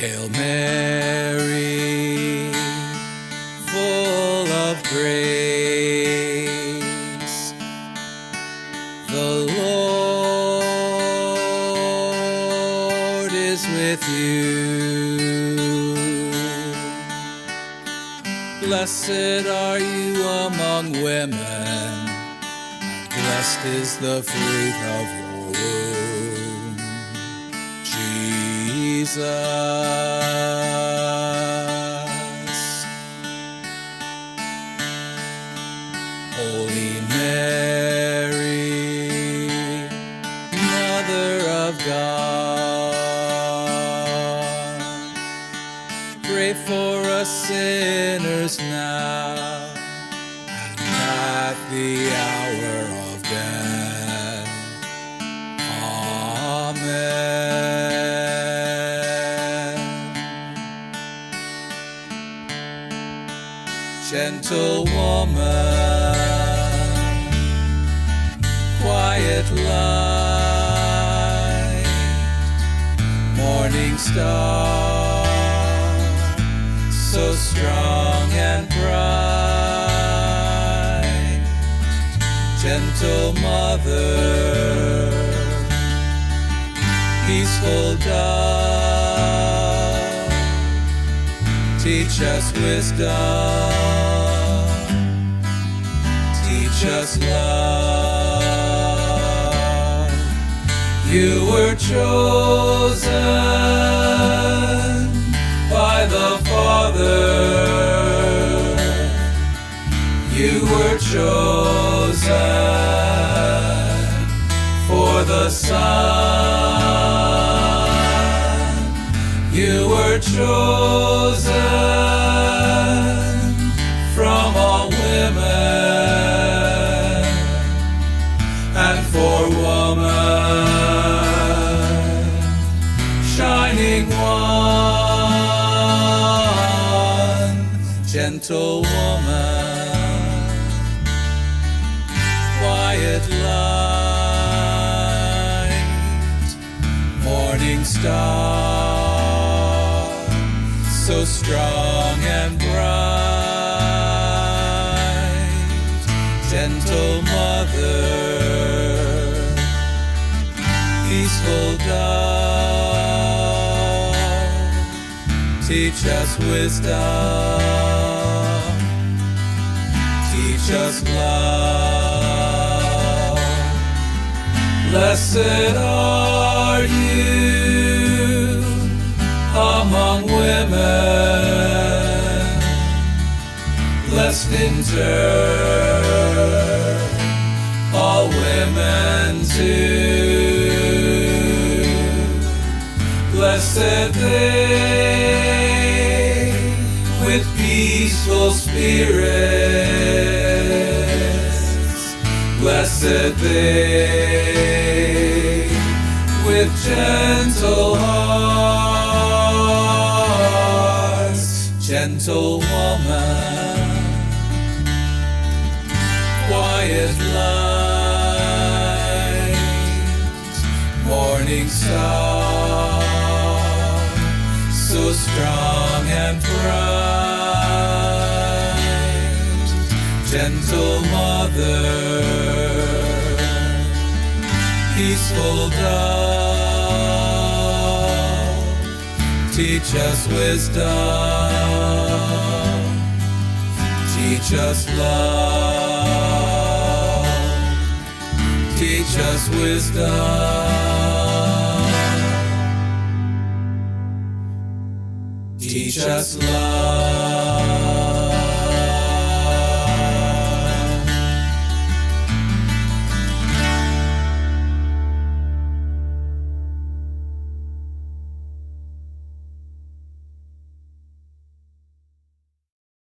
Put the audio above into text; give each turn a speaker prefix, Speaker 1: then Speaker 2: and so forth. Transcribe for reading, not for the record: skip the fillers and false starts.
Speaker 1: Hail Mary, full of grace, the Lord is with you. Blessed are you among women, and blessed is the fruit of your womb, Jesus. Holy Mary, Mother of God, pray for us sinners now and at the hour of death. Amen. Gentle woman, quiet light, morning star, so strong and bright, gentle mother, peaceful dove, teach us wisdom, teach us love. You were chosen by the Father, you were chosen for the Son, you were chosen from all women, and for woman, shining one, gentle woman, quiet light, morning star, so strong and bright, gentle mother, peaceful dove, teach us wisdom, teach us love. Blessed are you among women, blessed in turn all women too. Blessed they with peaceful spirits, blessed they with gentle hearts, gentle woman, quiet light, morning star, so strong and bright, gentle mother, peaceful dove, teach us wisdom, teach us love, teach us wisdom, teach us love.